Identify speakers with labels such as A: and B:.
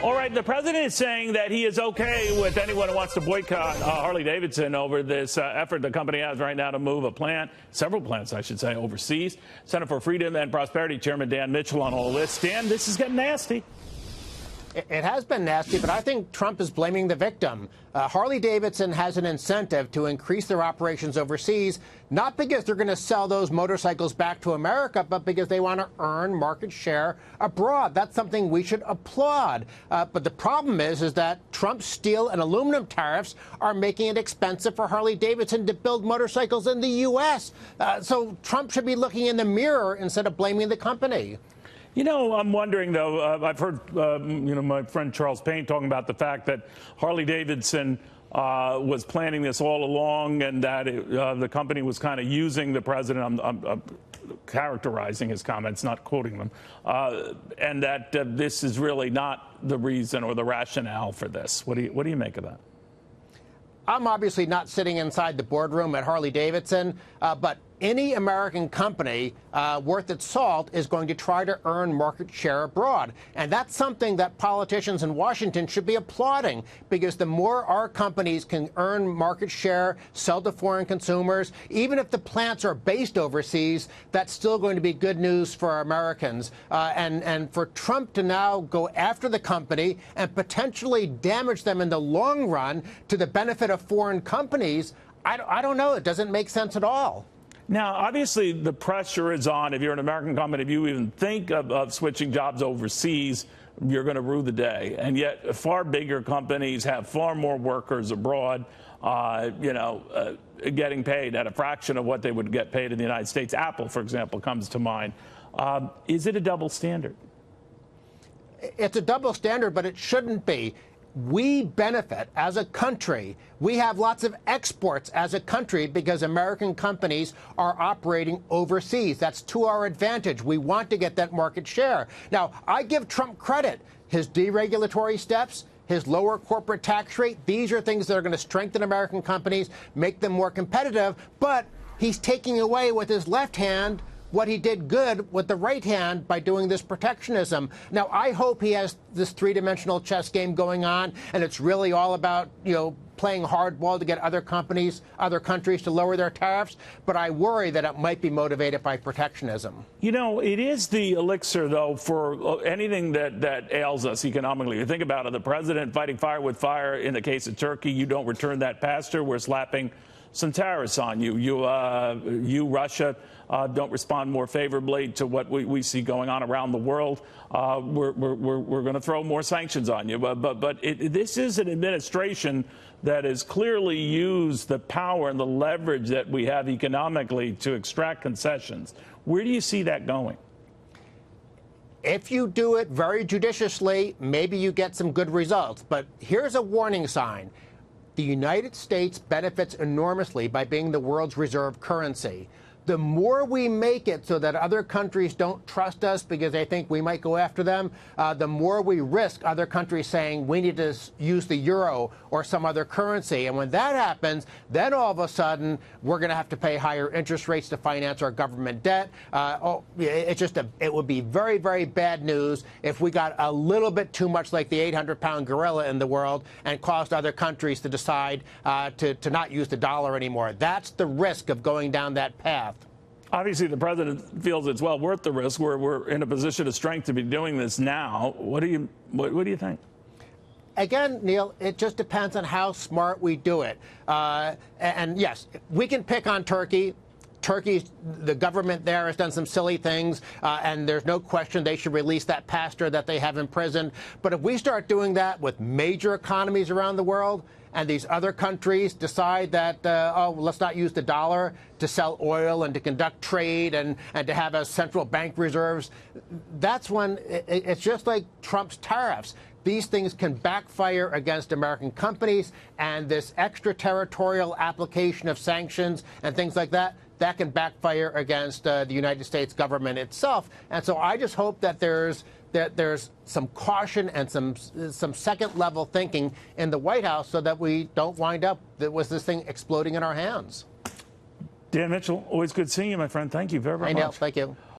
A: All right, the president is saying that he is okay with anyone who wants to boycott Harley-Davidson over this effort the company has right now to move a plant, several plants, I should say, overseas. Center for Freedom and Prosperity Chairman Dan Mitchell on all this. Dan, this is getting nasty.
B: It has been nasty, but I think Trump is blaming the victim. Harley-Davidson has an incentive to increase their operations overseas, not because they're going to sell those motorcycles back to America, but because they want to earn market share abroad. That's something we should applaud. But the problem is that Trump's steel and aluminum tariffs are making it expensive for Harley-Davidson to build motorcycles in the U.S. So Trump should be looking in the mirror instead of blaming the company.
A: You know, I'm wondering, though, I've heard, my friend Charles Payne talking about the fact that Harley-Davidson was planning this all along and that the company was kind of using the president. I'm characterizing his comments, not quoting them, and that this is really not the reason or the rationale for this. What do you make of that?
B: I'm obviously not sitting inside the boardroom at Harley-Davidson, but any American company worth its salt is going to try to earn market share abroad. And that's something that politicians in Washington should be applauding, because the more our companies can earn market share, sell to foreign consumers, even if the plants are based overseas, that's still going to be good news for Americans. And for Trump to now go after the company and potentially damage them in the long run to the benefit of foreign companies, I don't know. It doesn't make sense at all.
A: Now, obviously, the pressure is on. If you're an American company, if you even think of switching jobs overseas, you're going to rue the day. And yet far bigger companies have far more workers abroad, getting paid at a fraction of what they would get paid in the United States. Apple, for example, comes to mind. Is it a double standard?
B: It's a double standard, but it shouldn't be. We benefit as a country. We have lots of exports as a country because American companies are operating overseas. That's to our advantage. We want to get that market share. Now, I give Trump credit. His deregulatory steps, his lower corporate tax rate, these are things that are going to strengthen American companies, make them more competitive. But he's taking away with his left hand what he did good with the right hand by doing this protectionism. Now, I hope he has this three-dimensional chess game going on, and it's really all about, playing hardball to get other countries to lower their tariffs. But I worry that it might be motivated by protectionism.
A: You know, it is the elixir, though, for anything that ails us economically. You think about it, the president fighting fire with fire. In the case of Turkey, you don't return that pastor, we're slapping some tariffs on you. You, Russia, don't respond more favorably to what we see going on around the world. We're going to throw more sanctions on you. But this is an administration that has clearly used the power and the leverage that we have economically to extract concessions. Where do you see that going?
B: If you do it very judiciously, maybe you get some good results. But here's a warning sign. The United States benefits enormously by being the world's reserve currency. The more we make it so that other countries don't trust us because they think we might go after them, the more we risk other countries saying we need to use the euro or some other currency. And when that happens, then all of a sudden we're going to have to pay higher interest rates to finance our government debt. It would be very, very bad news if we got a little bit too much like the 800-pound gorilla in the world and caused other countries to decide to not use the dollar anymore. That's the risk of going down that path.
A: Obviously, the president feels it's well worth the risk. We're in a position of strength to be doing this now. What do you think?
B: Again, Neil, it just depends on how smart we do it. And yes, we can pick on Turkey. The government there has done some silly things, and there's no question they should release that pastor that they have imprisoned. But if we start doing that with major economies around the world, and these other countries decide that, let's not use the dollar to sell oil and to conduct trade and to have as central bank reserves, that's when it's just like Trump's tariffs. These things can backfire against American companies, and this extraterritorial application of sanctions and things like that can backfire against the United States government itself. And so I just hope that there's some caution and some second-level thinking in the White House so that we don't wind up with this thing exploding in our hands.
A: Dan Mitchell, always good seeing you, my friend. Thank you very, very much.
B: Thank you.